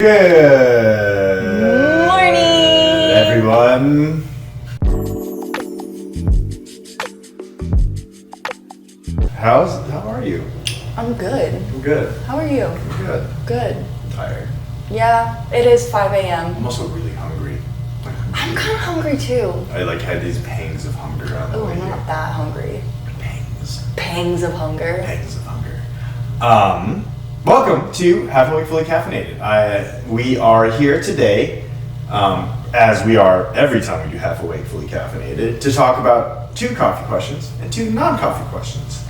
Good morning, everyone. How are you? I'm good. I'm good. How are you? I'm good. Good. I'm tired. Yeah, it is 5 a.m. I'm also really hungry. I'm kind of hungry too. I had these pangs of hunger on the Oh, way I'm here. not that hungry. Pangs. Pangs of hunger. Pangs of hunger. Welcome to Half Awake Fully Caffeinated. We are here today, as we are every time we do Half Awake Fully Caffeinated, to talk about 2 coffee questions and 2 non-coffee questions.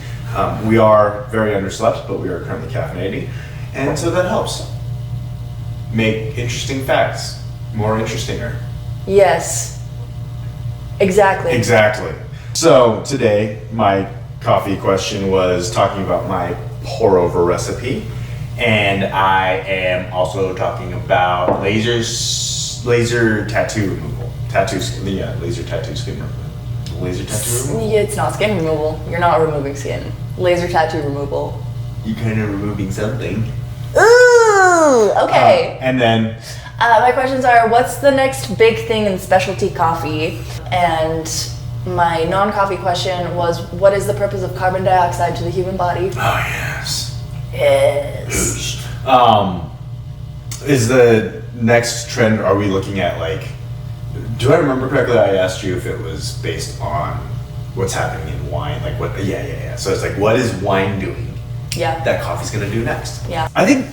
We are very underslept, but we are currently caffeinating, and so that helps make interesting facts more interestinger. Yes. Exactly. Exactly. So today, my coffee question was talking about my pour-over recipe, and I am also talking about laser tattoo removal. Laser tattoo skin removal. Laser tattoo removal? It's not skin removal. You're not removing skin. Laser tattoo removal. You kind of removing something. Ooh, okay. And then My questions are, what's the next big thing in specialty coffee? And my non-coffee question was, what is the purpose of carbon dioxide to the human body? oh yes. Yes. Is the next trend, are we looking at do I remember correctly, I asked you if it was based on what's happening in wine, yeah. So it's what is wine doing Yeah. that coffee's gonna do next? Yeah. I think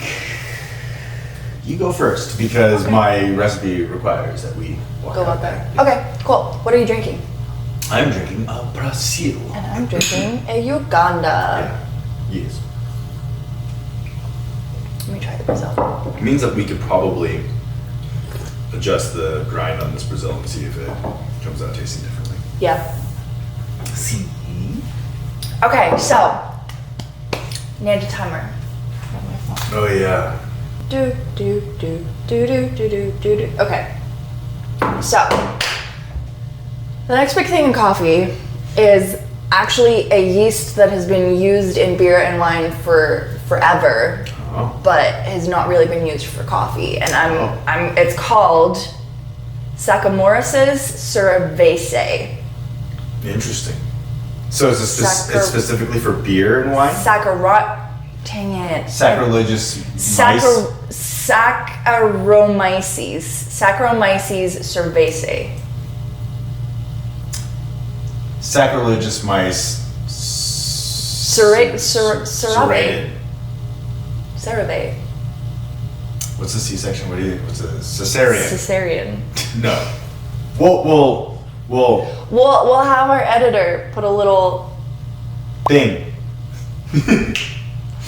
you go first because my recipe requires that we walk Go out out there. Okay, cool. What are you drinking? I'm drinking a Brazil. And I'm drinking a Uganda. Yes. Let me try the Brazil. It means that we could probably adjust the grind on this Brazil and see if it comes out tasting differently. Yeah. See? Okay, so need a timer. Oh yeah. Do. Okay. So the next big thing in coffee is actually a yeast that has been used in beer and wine for forever, but has not really been used for coffee. And it's called Saccharomyces cerevisiae. Interesting. So it's it's specifically for beer and wine? Dang it. Sacrilegious mice? Saccharomyces cerevisiae. Sacrilegious mice. Cerave. What's the C-section? What's a cesarean? Cesarean. No. We'll We'll have our editor put a little. thing.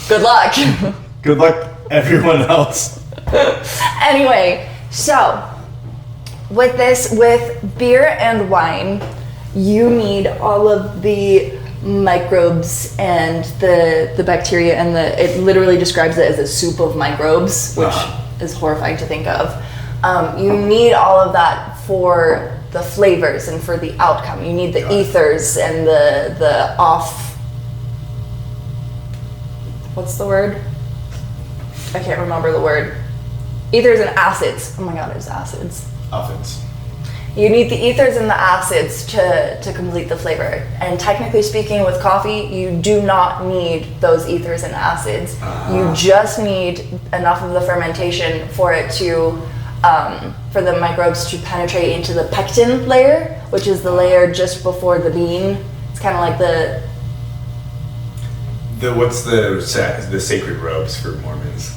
Good luck. Good luck, everyone else. Anyway, so with beer and wine, you need all of the microbes and the bacteria, and it literally describes it as a soup of microbes, which is horrifying to think of. You need all of that for the flavors and for the outcome. You need the ethers and the off. What's the word? I can't remember the word. Ethers and acids. Oh my god, it's acids. Offense. You need the ethers and the acids to complete the flavor. And technically speaking, with coffee, you do not need those ethers and acids. You just need enough of the fermentation for it to, for the microbes to penetrate into the pectin layer, which is the layer just before the bean. It's kind of like What's the sacred robes for Mormons?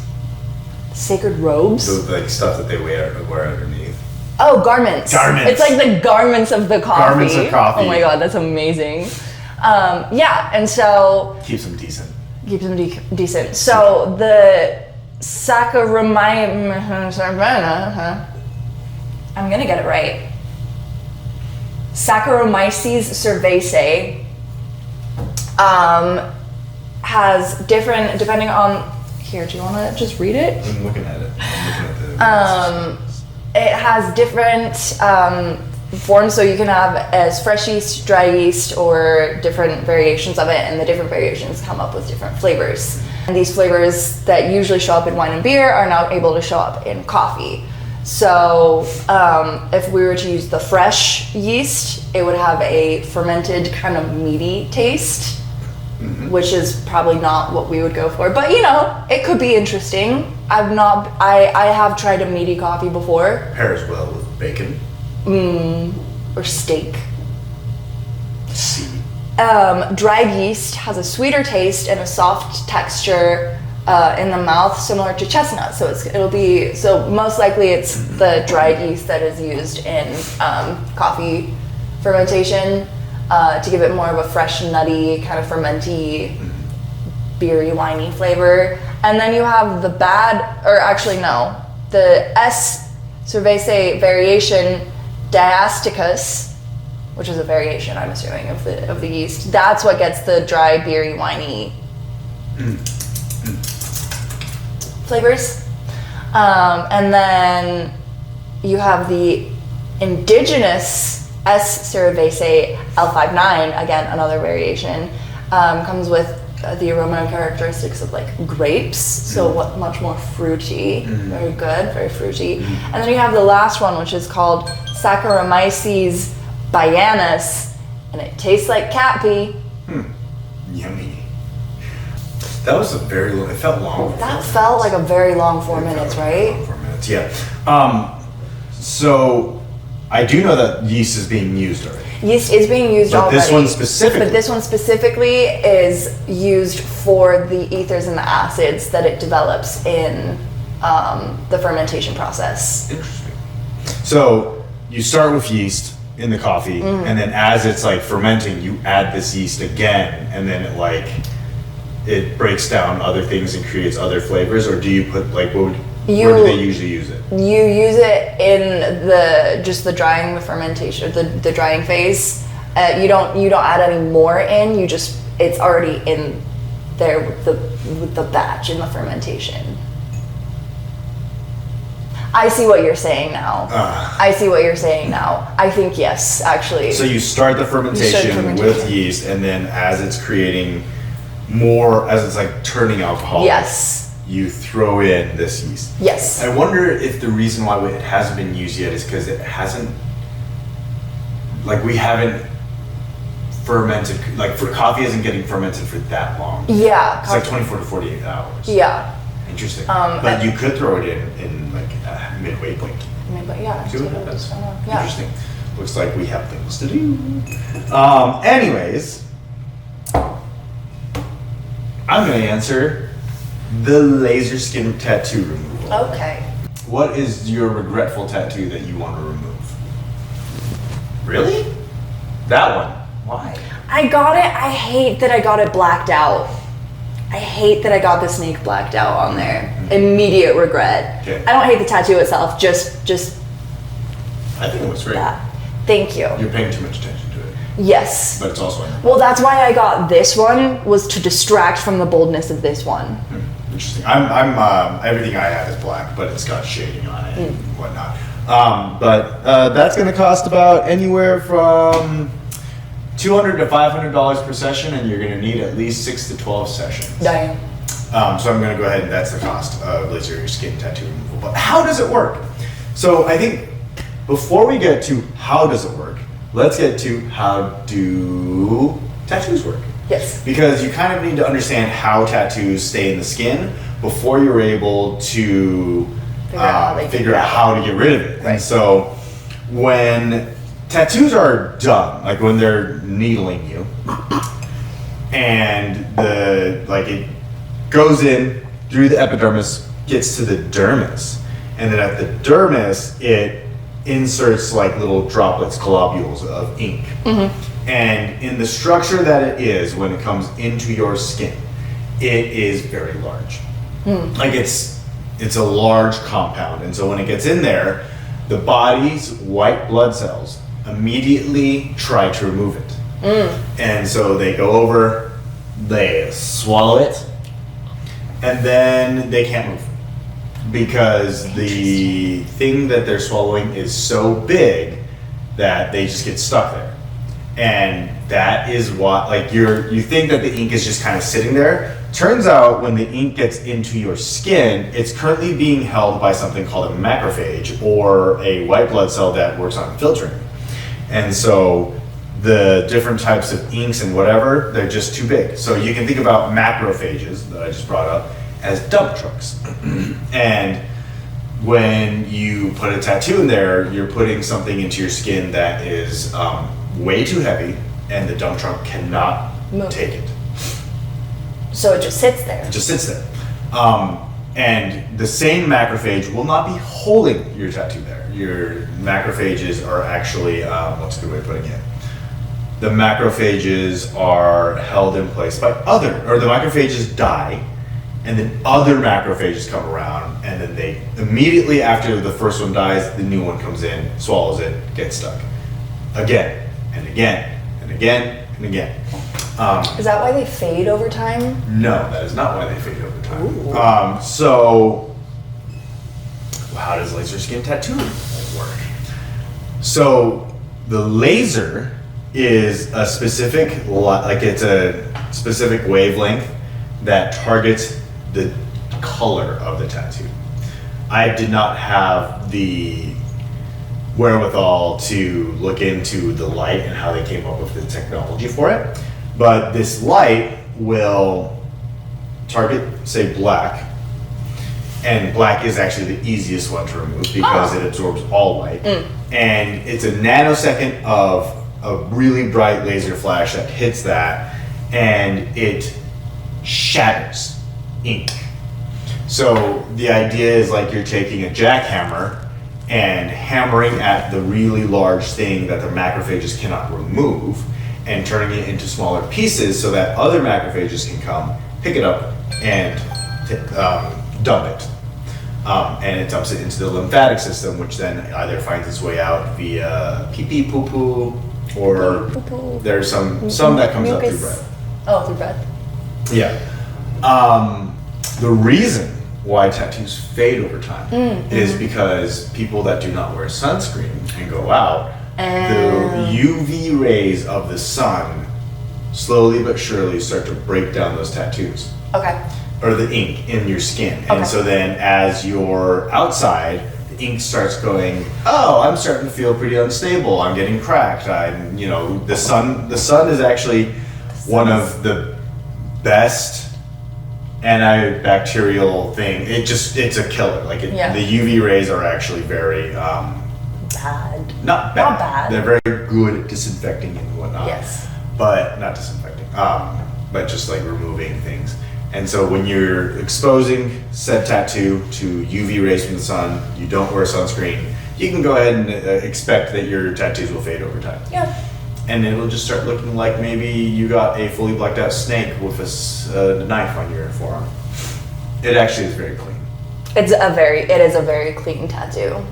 sacred robes? The stuff that they wear underneath. Oh, garments. Garments. It's like the garments of the coffee. Garments of coffee. Oh my god, that's amazing. Yeah, and so Keeps them decent. keeps them decent. So the Saccharomyces, I'm gonna get it right. Saccharomyces cerevisiae has different, depending on. Here, do you want to just read it? I'm looking at it. I'm looking at the. It has different forms, so you can have as fresh yeast, dry yeast, or different variations of it, and the different variations come up with different flavors. And these flavors that usually show up in wine and beer are now able to show up in coffee. So if we were to use the fresh yeast, it would have a fermented kind of meaty taste, which is probably not what we would go for. But you know, it could be interesting. I have tried a meaty coffee before. Pairs well with bacon. Or steak. See. Dried yeast has a sweeter taste and a soft texture in the mouth, similar to chestnut. So it'll most likely it's the dried yeast that is used in coffee fermentation to give it more of a fresh, nutty, kind of fermenty, beery, winey flavor. And then you have the S. cerevisiae variation diasticus, which is a variation, I'm assuming, of the yeast. That's what gets the dry, beery, winey flavors. And then you have the indigenous S. cerevisiae L59, again, another variation, comes with the aroma characteristics of like grapes, so much more fruity, very good, very fruity. And then you have the last one, which is called Saccharomyces baianus, and it tastes like cat pee. Yummy. That was it felt long. That felt like a very long 4 minutes, right? 4 minutes, yeah. So I do know that yeast is being used already. Yeast is being used But already. But this one specifically is used for the ethers and the acids that it develops in the fermentation process. Interesting. So you start with yeast in the coffee, and then as it's like fermenting, you add this yeast again, and then it breaks down other things and creates other flavors, or do you put where do they usually use it? You use it in the drying, the fermentation, the drying phase. You don't add any more in. It's already in there with the batch in the fermentation. I see what you're saying now. I think yes, actually. So you start the fermentation with yeast, and then as it's creating more, as it's like turning alcohol. Yes. You throw in this yeast. Yes. I wonder if the reason why it hasn't been used yet is because it hasn't, we haven't fermented, coffee isn't getting fermented for that long. Yeah. It's like 24 to 48 hours. Yeah. Interesting. But you could throw it in midway point. Yeah. See what happens. Yeah. Interesting. Looks like we have things to do. Anyways, I'm going to answer the laser skin tattoo removal. Okay. What is your regretful tattoo that you want to remove? Really? That one. Why? I got it. I hate that I got it blacked out. I hate that I got the snake blacked out on there. Immediate regret. Okay. I don't hate the tattoo itself, just I think it looks great. that. Thank you. You're paying too much attention to it. Yes. But it's also Well, that's why I got this one, was to distract from the boldness of this one. Interesting. I'm everything I have is black, but it's got shading on it and whatnot. But that's going to cost about anywhere from $200 to $500 per session, and you're going to need at least 6 to 12 sessions. Damn. So I'm going to go ahead and that's the cost of laser skin tattoo removal. But how does it work? So I think before we get to how does it work, let's get to how do tattoos work. Yes. Because you kind of need to understand how tattoos stay in the skin before you're able to figure out how to get rid of it. Right. And so when tattoos are done, like when they're needling you, and it goes in through the epidermis, gets to the dermis, and then at the dermis it inserts little droplets, globules of ink. And in the structure that it is when it comes into your skin, it is very large. It's a large compound, and so when it gets in there, the body's white blood cells immediately try to remove it. And so they go over, they swallow it, and then they can't move because the thing that they're swallowing is so big that they just get stuck there. And that is what, like, you think that the ink is just kind of sitting there. Turns out when the ink gets into your skin, it's currently being held by something called a macrophage, or a white blood cell that works on filtering. And so the different types of inks and whatever, they're just too big. So you can think about macrophages that I just brought up as dump trucks. And when you put a tattoo in there, you're putting something into your skin that is way too heavy, and the dump truck cannot take it. So it just sits there. It just sits there. And the same macrophage will not be holding your tattoo there. Your macrophages are actually, what's a good way of putting it? The macrophages are held in place by the macrophages die, and then other macrophages come around, and then they immediately after the first one dies, the new one comes in, swallows it, gets stuck. Again, and again, and again, and again. Is that why they fade over time? No, that is not why they fade over time. So, how does laser skin tattoo work? So, the laser is a specific, it's a specific wavelength that targets the color of the tattoo. I did not have the wherewithal to look into the light and how they came up with the technology for it. But this light will target, say, black, and black is actually the easiest one to remove because it absorbs all light. And it's a nanosecond of a really bright laser flash that hits that, and it shatters ink. So the idea is like you're taking a jackhammer and hammering at the really large thing that the macrophages cannot remove, and turning it into smaller pieces so that other macrophages can come, pick it up, and dump it. And it dumps it into the lymphatic system, which then either finds its way out via pee-pee, poo-poo, or there's some that comes out through breath. Oh, through breath. Yeah. The reason why tattoos fade over time is because people that do not wear sunscreen and go out, the UV rays of the sun slowly but surely start to break down those tattoos. Okay. Or the ink in your skin. And so then as you're outside, the ink starts going, oh, I'm starting to feel pretty unstable. I'm getting cracked. The sun is actually one of the best antibacterial thing. It's a killer. The UV rays are actually very bad. Not bad. They're very good at disinfecting and whatnot. Yes. But not disinfecting. But just like removing things. And so when you're exposing said tattoo to UV rays from the sun, you don't wear sunscreen, you can go ahead and expect that your tattoos will fade over time. Yeah. And it'll just start looking like maybe you got a fully blacked out snake with a knife on your forearm. It actually is very clean. It is a very clean tattoo.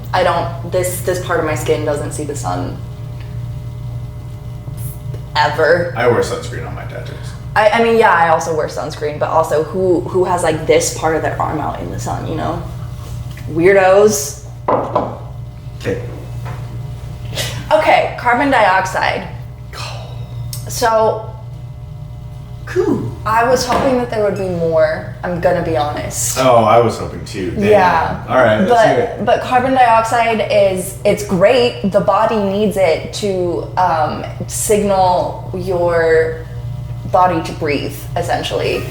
This part of my skin doesn't see the sun ever. I wear sunscreen on my tattoos. I also wear sunscreen, but also who has like this part of their arm out in the sun, Weirdos. Okay, carbon dioxide. So, I was hoping that there would be more, I'm gonna be honest. Oh, I was hoping too. Damn. Yeah. All right, let's hear it. But carbon dioxide it's great. The body needs it to signal your body to breathe, essentially.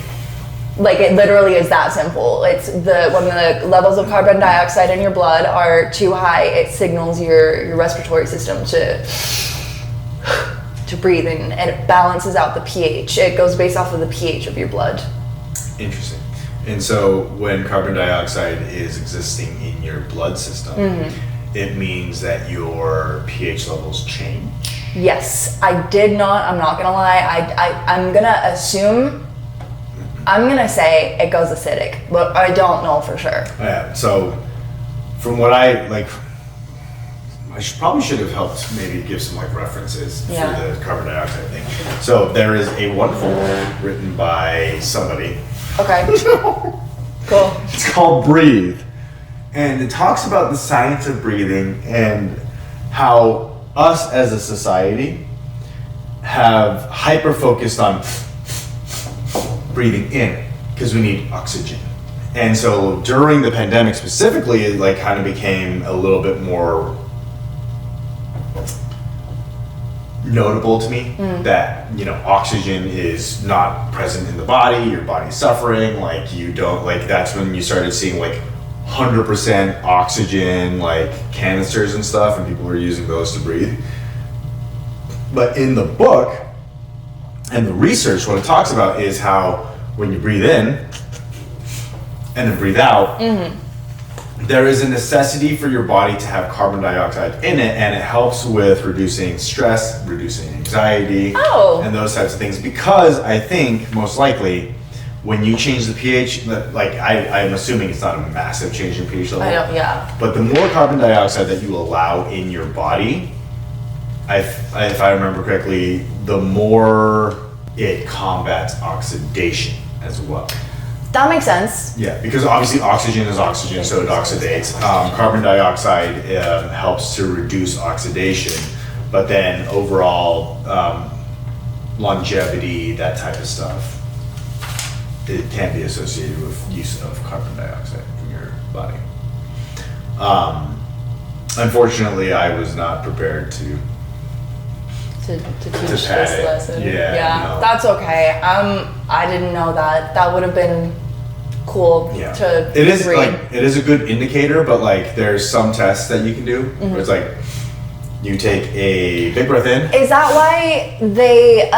Like, it literally is that simple. It's when the levels of carbon dioxide in your blood are too high, it signals your respiratory system to breathe, and it balances out the pH. It goes based off of the pH of your blood. Interesting. And so when carbon dioxide is existing in your blood system, it means that your pH levels change? Yes, I'm not gonna lie, I'm gonna say it goes acidic, but I don't know for sure. Yeah, so from what I should have helped maybe give some references for the carbon dioxide thing. So there is a wonderful book written by somebody. Okay. Cool. It's called Breathe. And it talks about the science of breathing and how us as a society have hyper focused on breathing in because we need oxygen. And so during the pandemic specifically, it like kind of became a little bit more notable to me that, you know, oxygen is not present in the body, your body's suffering, like you don't, like that's when you started seeing like 100% oxygen, like canisters and stuff, and people were using those to breathe. But in the book and the research, what it talks about is how when you breathe in and then breathe out, there is a necessity for your body to have carbon dioxide in it, and it helps with reducing stress, reducing anxiety, and those types of things. Because I think most likely when you change the pH, like I'm assuming it's not a massive change in pH level. But the more carbon dioxide that you allow in your body, if I remember correctly, the more it combats oxidation as well. That makes sense. Yeah, because obviously oxygen is oxygen, so it oxidates. Carbon dioxide helps to reduce oxidation, but then overall longevity, that type of stuff, it can be associated with use of carbon dioxide in your body. Unfortunately, I was not prepared to teach this lesson. Yeah, no. That's okay. I didn't know that. That would have been cool to it is read. Like it is a good indicator, but like there's some tests that you can do where it's like you take a big breath in. Is that why they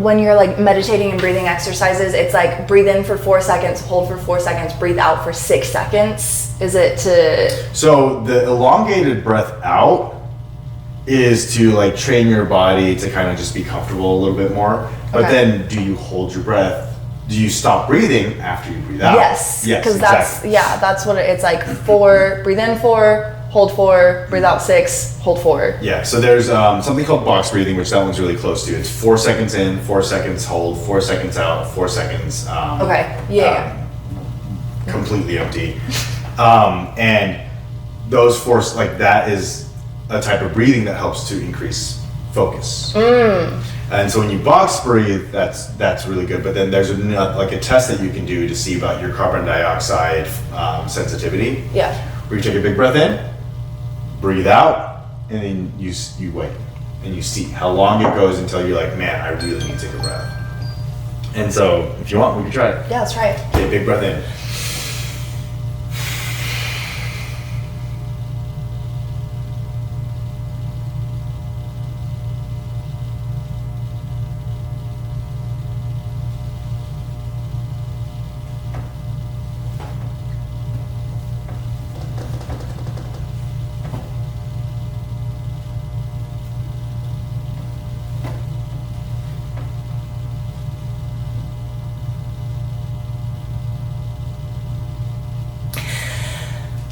when you're like meditating and breathing exercises, it's like breathe in for 4 seconds, hold for 4 seconds, breathe out for 6 seconds? Is it to So the elongated breath out is to like train your body to kind of just be comfortable a little bit more. But then do you hold your breath? Do you stop breathing after you breathe out? Yes, because exactly. that's what it's like. 4, breathe in 4, hold 4, breathe out 6, hold 4. Yeah, so there's something called box breathing, which that one's really close to. It's 4 seconds in, 4 seconds hold, 4 seconds out, 4 seconds completely empty. And those force, like that is a type of breathing that helps to increase focus. And so when you box breathe, that's really good. But then there's like a test that you can do to see about your carbon dioxide sensitivity. Yeah. Where you take a big breath in, breathe out, and then you wait and you see how long it goes until you're like, man, I really need to take a breath. And so if you want, we can try it. Yeah, let's try it. Okay, big breath in.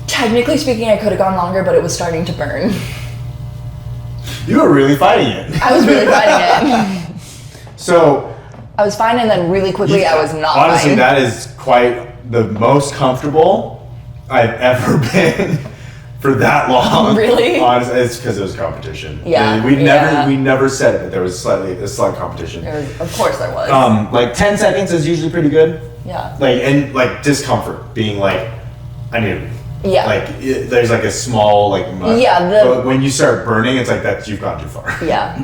Technically speaking, I could have gone longer, but it was starting to burn. You were really fighting it. I was really fighting it. So I was fine, and then really quickly I was not honestly, fine. that is quite the most comfortable I've ever been for that long. Really? Honestly, it's because it was competition. Yeah. We never said it, but there was a slight competition. Of course there was. Like 10 seconds is usually pretty good. Yeah. Like discomfort, being like, I need to. Yeah. There's like a small Yeah. But when you start burning, it's like that you've gone too far. Yeah.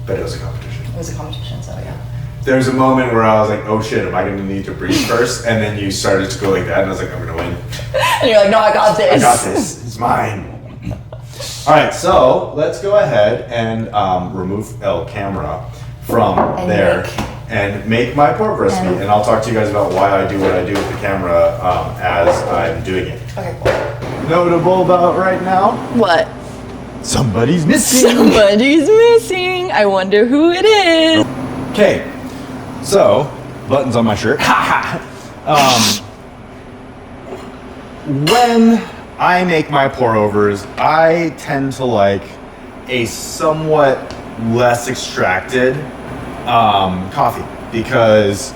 But it was a competition. It was a competition, so yeah. There's a moment where I was like, oh shit, am I going to need to breathe first? And then you started to go like that, and I was like, I'm going to win. And you're like, no, I got this. I got this. It's mine. All right, so let's go ahead and remove El Camera from there and make my pork recipe. And I'll talk to you guys about why I do what I do with the camera as I'm doing it. Okay, cool. Notable about right now? What? Somebody's missing. Somebody's missing. I wonder who it is. Okay, so buttons on my shirt. When I make my pour overs, I tend to like a somewhat less extracted coffee because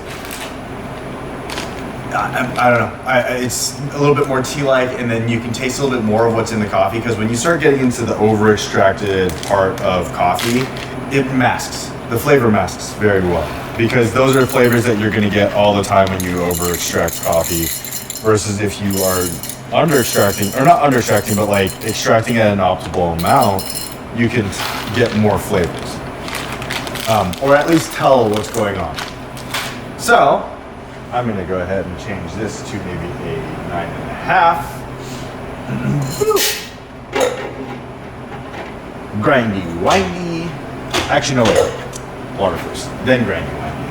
I don't know. It's a little bit more tea-like, and then you can taste a little bit more of what's in the coffee, because when you start getting into the over-extracted part of coffee, it masks. The flavor masks very well, because those are flavors that you're going to get all the time when you over-extract coffee, versus if you are under-extracting, or not under-extracting, but like extracting at an optimal amount, you can get more flavors. Or at least tell what's going on. So, I'm going to go ahead and change this to maybe a 9.5. Grindy, windy. Actually, no, wait. Water first, then grindy, windy.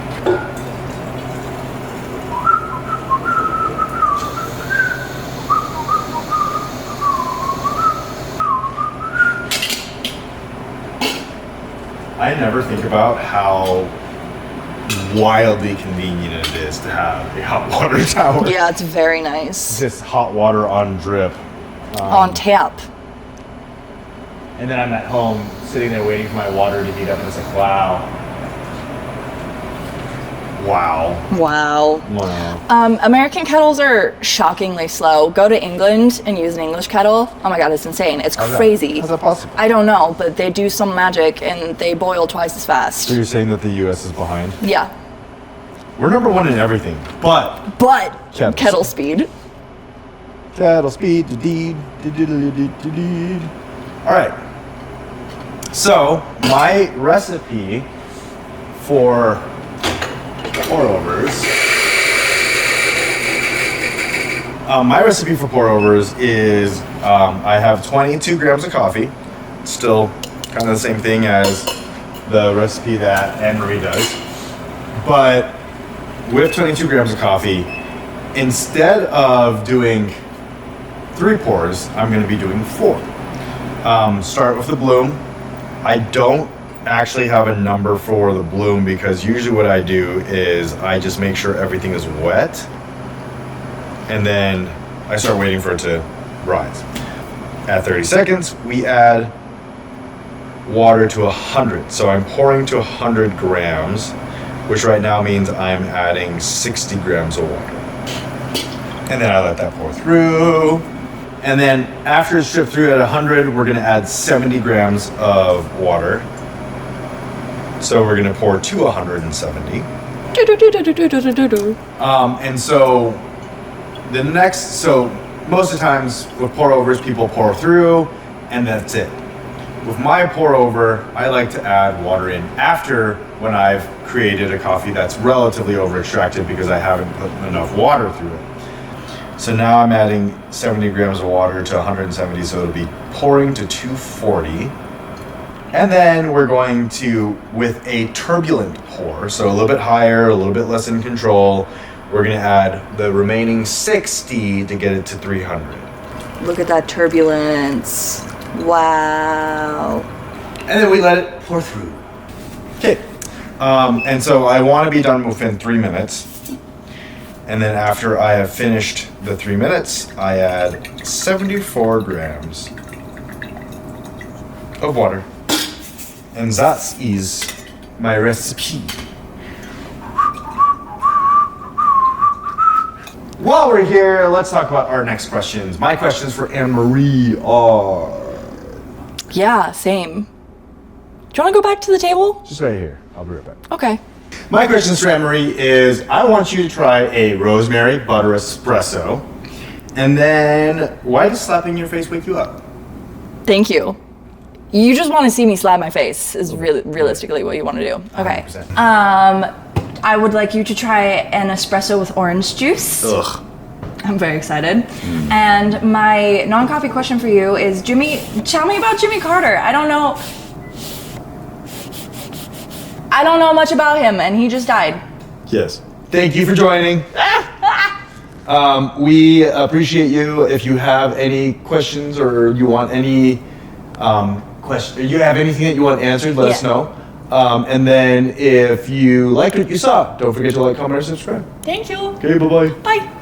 I never think about how wildly convenient it is to have a hot water tower. Yeah, it's very nice. Just hot water on drip. On tap. And then I'm at home sitting there waiting for my water to heat up, and it's like, wow. American kettles are shockingly slow. Go to England and use an English kettle. Oh my god, it's insane. It's crazy. How's that possible? I don't know, but they do some magic and they boil twice as fast. So you're saying that the US is behind? Yeah. We're number one in everything, but kettle speed. Kettle speed. All right. So my recipe for pour-overs. Is I have 22 grams of coffee. Still kind of the same thing as the recipe that Anne-Marie does. But with 22 grams of coffee, instead of doing 3 pours, I'm going to be doing 4. Start with the bloom. I don't actually have a number for the bloom, because usually what I do is I just make sure everything is wet, and then I start waiting for it to rise. At 30 seconds, we add water to 100. So I'm pouring to 100 grams, which right now means I'm adding 60 grams of water. And then I let that pour through. And then after it's dripped through at 100, we're gonna add 70 grams of water. So we're gonna pour to 170. And so most of the times with pour overs, people pour through and that's it. With my pour over, I like to add water in after, when I've created a coffee that's relatively over extracted because I haven't put enough water through it. So now I'm adding 70 grams of water to 170, so it'll be pouring to 240. And then we're going to, with a turbulent pour, so a little bit higher, a little bit less in control, we're gonna add the remaining 60 to get it to 300. Look at that turbulence. Wow. And then we let it pour through. Okay. And so I want to be done within 3 minutes. And then after I have finished the 3 minutes, I add 74 grams of water. And that is my recipe. While we're here, let's talk about our next questions. My questions for Anne-Marie are... Yeah, same. Do you want to go back to the table? Just right here. I'll be right back. Okay. My questions for Anne-Marie is, I want you to try a rosemary butter espresso. And then, why does slapping your face wake you up? Thank you. You just want to see me slap my face is really realistically what you want to do. Okay. 100%. I would like you to try an espresso with orange juice. Ugh. I'm very excited. And my non-coffee question for you is, Jimmy, tell me about Jimmy Carter. I don't know much about him, and he just died. Yes. Thank you for joining. We appreciate you. If you have any questions or you want any you have anything that you want answered, let us know. And then if you liked what you saw, don't forget to like, comment, or subscribe. Thank you. Okay, bye-bye. Bye.